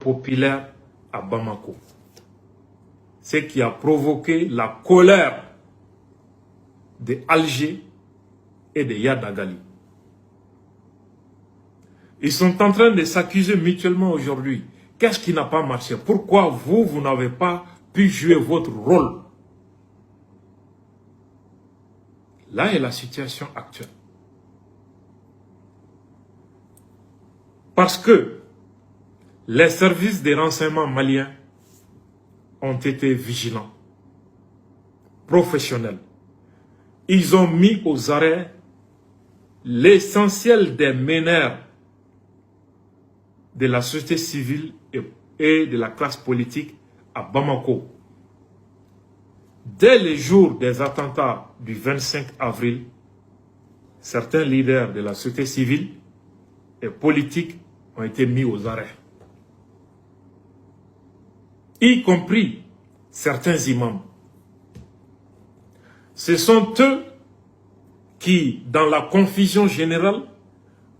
populaire à Bamako. Ce qui a provoqué la colère d'Alger et de Yadagali. Ils sont en train de s'accuser mutuellement aujourd'hui. Qu'est-ce qui n'a pas marché? Pourquoi vous n'avez pas pu jouer votre rôle? Là est la situation actuelle. Parce que les services de renseignement maliens ont été vigilants, professionnels. Ils ont mis aux arrêts l'essentiel des meneurs de la société civile et de la classe politique à Bamako. Dès les jours des attentats du 25 avril, certains leaders de la société civile et politique ont été mis aux arrêts, y compris certains imams. Ce sont eux qui, dans la confusion générale,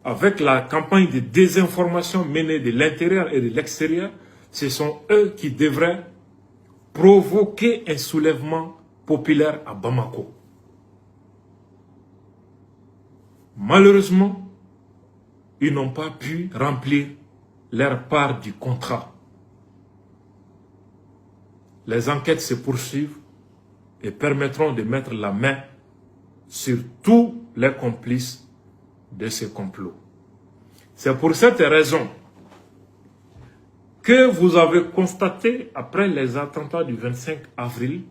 avec la campagne de désinformation menée de l'intérieur et de l'extérieur, ce sont eux qui devraient provoquer un soulèvement populaire à Bamako. Malheureusement, ils n'ont pas pu remplir leur part du contrat. Les enquêtes se poursuivent et permettront de mettre la main sur tous les complices de ce complot. C'est pour cette raison que vous avez constaté, après les attentats du 25 avril,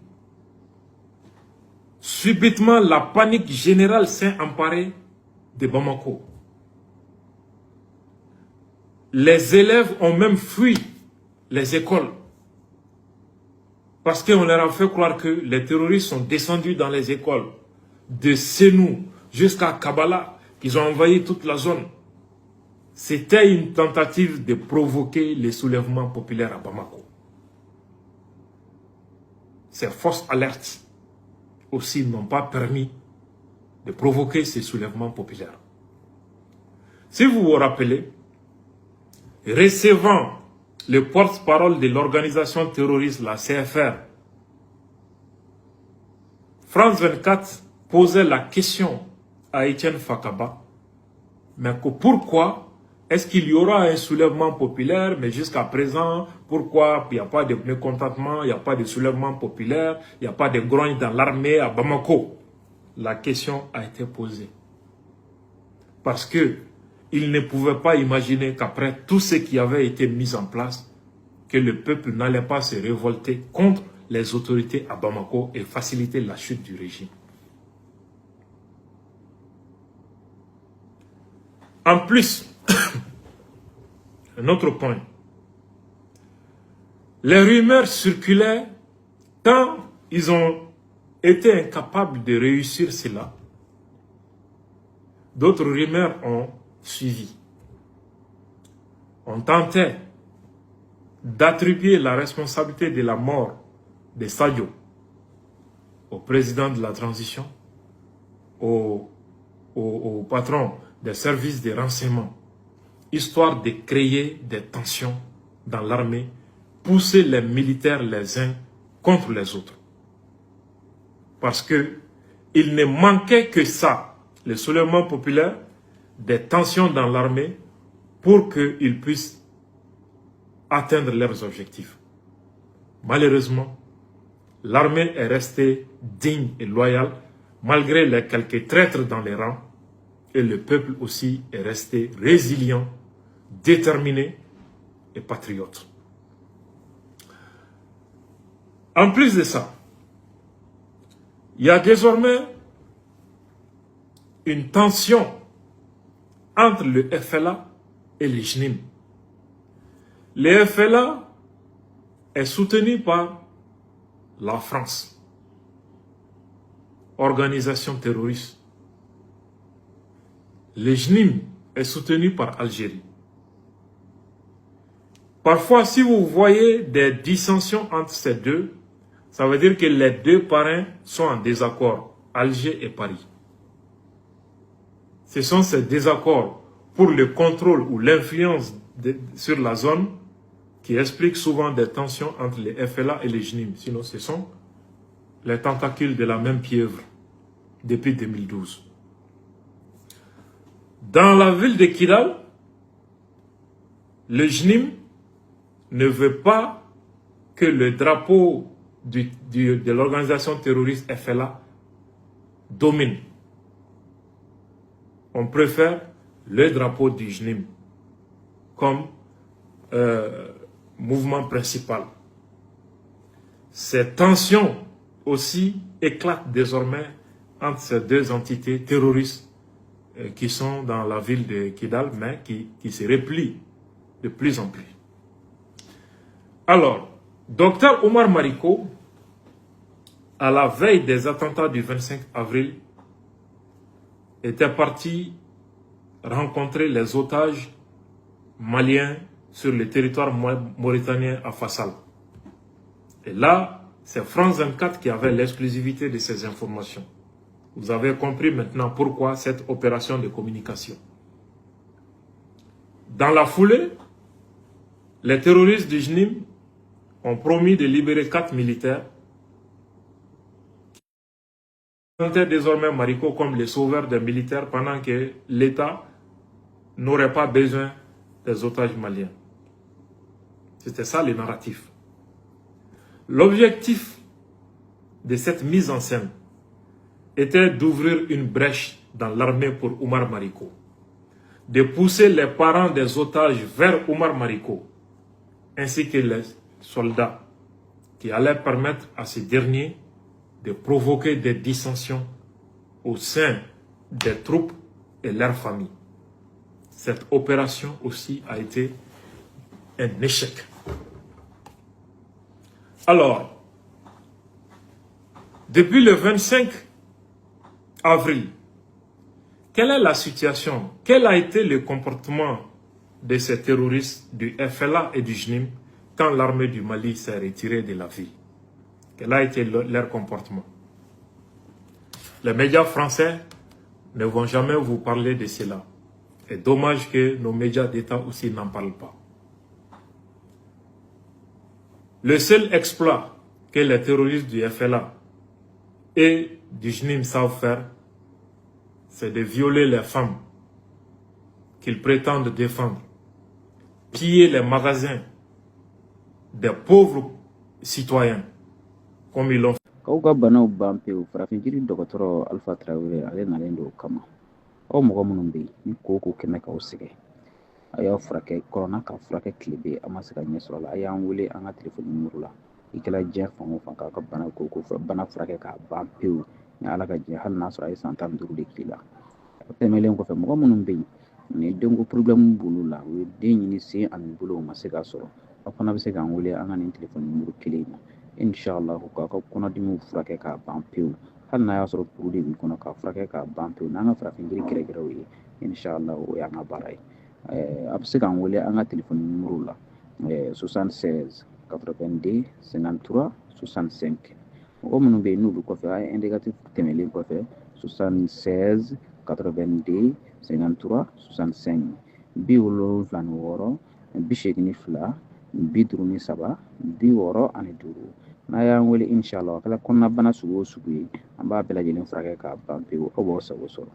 subitement la panique générale s'est emparée de Bamako. Les élèves ont même fui les écoles parce qu'on leur a fait croire que les terroristes sont descendus dans les écoles de Senou jusqu'à Kabbalah, qu'ils ont envahi toute la zone. C'était une tentative de provoquer les soulèvements populaires à Bamako. Ces fausses alertes aussi n'ont pas permis de provoquer ces soulèvements populaires. Si vous vous rappelez, recevant le porte-parole de l'organisation terroriste, la CFR, France 24 posait la question à Etienne Fakaba, mais pourquoi est-ce qu'il y aura un soulèvement populaire, mais jusqu'à présent, pourquoi il n'y a pas de mécontentement, il n'y a pas de soulèvement populaire, il n'y a pas de grogne dans l'armée à Bamako? La question a été posée. Parce que il ne pouvait pas imaginer qu'après tout ce qui avait été mis en place, que le peuple n'allait pas se révolter contre les autorités à Bamako et faciliter la chute du régime. En plus, un autre point, les rumeurs circulaient tant ils ont été incapables de réussir cela. D'autres rumeurs ont suivi. On tentait d'attribuer la responsabilité de la mort de Sadio au président de la transition, au patron des services de renseignement, histoire de créer des tensions dans l'armée, pousser les militaires les uns contre les autres. Parce que il ne manquait que ça, le soulèvement populaire, des tensions dans l'armée pour qu'ils puissent atteindre leurs objectifs. Malheureusement, l'armée est restée digne et loyale malgré les quelques traîtres dans les rangs, et le peuple aussi est resté résilient, déterminé et patriote. En plus de ça, il y a désormais une tension entre le FLA et le JNIM. Le FLA est soutenu par la France, organisation terroriste. Le JNIM est soutenu par Algérie. Parfois, si vous voyez des dissensions entre ces deux, ça veut dire que les deux parrains sont en désaccord, Alger et Paris. Ce sont ces désaccords pour le contrôle ou l'influence sur la zone qui explique souvent des tensions entre les FLA et les JNIM. Sinon, ce sont les tentacules de la même pieuvre depuis 2012. Dans la ville de Kidal, le JNIM ne veut pas que le drapeau de l'organisation terroriste FLA domine. On préfère le drapeau du JNIM comme mouvement principal. Ces tensions aussi éclatent désormais entre ces deux entités terroristes qui sont dans la ville de Kidal, mais qui se replient de plus en plus. Alors, Dr Omar Mariko, à la veille des attentats du 25 avril, était parti rencontrer les otages maliens sur le territoire mauritanien à Fassal. Et là, c'est France 24 qui avait l'exclusivité de ces informations. Vous avez compris maintenant pourquoi cette opération de communication. Dans la foulée, les terroristes du JNIM ont promis de libérer 4 militaires qui présentaient désormais Mariko comme les sauveurs des militaires pendant que l'État n'aurait pas besoin des otages maliens. C'était ça le narratif. L'objectif de cette mise en scène était d'ouvrir une brèche dans l'armée pour Omar Mariko, de pousser les parents des otages vers Omar Mariko, ainsi que les soldats, qui allaient permettre à ces derniers de provoquer des dissensions au sein des troupes et leurs familles. Cette opération aussi a été un échec. Alors, depuis le 25 avril, quelle est la situation? Quel a été le comportement de ces terroristes du FLA et du JNIM quand l'armée du Mali s'est retirée de la ville? Quel a été leur comportement? Les médias français ne vont jamais vous parler de cela. C'est dommage que nos médias d'État aussi n'en parlent pas. Le seul exploit que les terroristes du FLA et du JNIM savent faire, c'est de violer les femmes qu'ils prétendent défendre, piller les magasins des pauvres citoyens, comme ils l'ont fait. Kauka bana bampe farafin dokotoro Alpha Traoré ale nalendo kama o mɔgɔ minnu bɛ yen ni koko kɛmɛ k'aw sɛgɛn a y'aw furakɛ kɔrɔna ka furakɛ tile bɛ a ma se ka ɲɛ sɔrɔ a la a y'an wele an ka telefɔni nimoro la i kɛla diɲɛ fan o fan k'a ka bana koko bana furakɛ k'a ban pewu ni ala ka diɲɛ hali n'a sɔrɔ a ye san 15 de k'i la o tɛmɛlen kɔfɛ mɔgɔ minnu bɛ yen ni denko problème b'olu la o ye den ɲini sen ani bolo o ma se ka sɔrɔ aw fana bɛ se k'an wele an ka nin telefɔni nimoro kelen in na inshallah k'a ka kɔnɔdimiw furakɛ k'a ban pewu hali n'a y'a sɔrɔ kuru de b'i kɔnɔ k'a furakɛ k'a ban pewu n'an ka farafin jiri gɛrɛgɛrɛw ye inshallah o y'an ka baara ye a bɛ se k'an wele an ka telefɔni nimoro la 76 82 53 65 mɔgɔ minnu bɛ yen n'olu kɔfɛ a ye indicatif tɛmɛlen kɔfɛ 76 82 53 65 76 82 53 65 n'a y'an wele inshallah a kɛla kɔnɔnabana sugu o sugu ye an b'a bɛɛ lajɛlen furakɛ k'a ban pewu aw b'aw sago sɔrɔ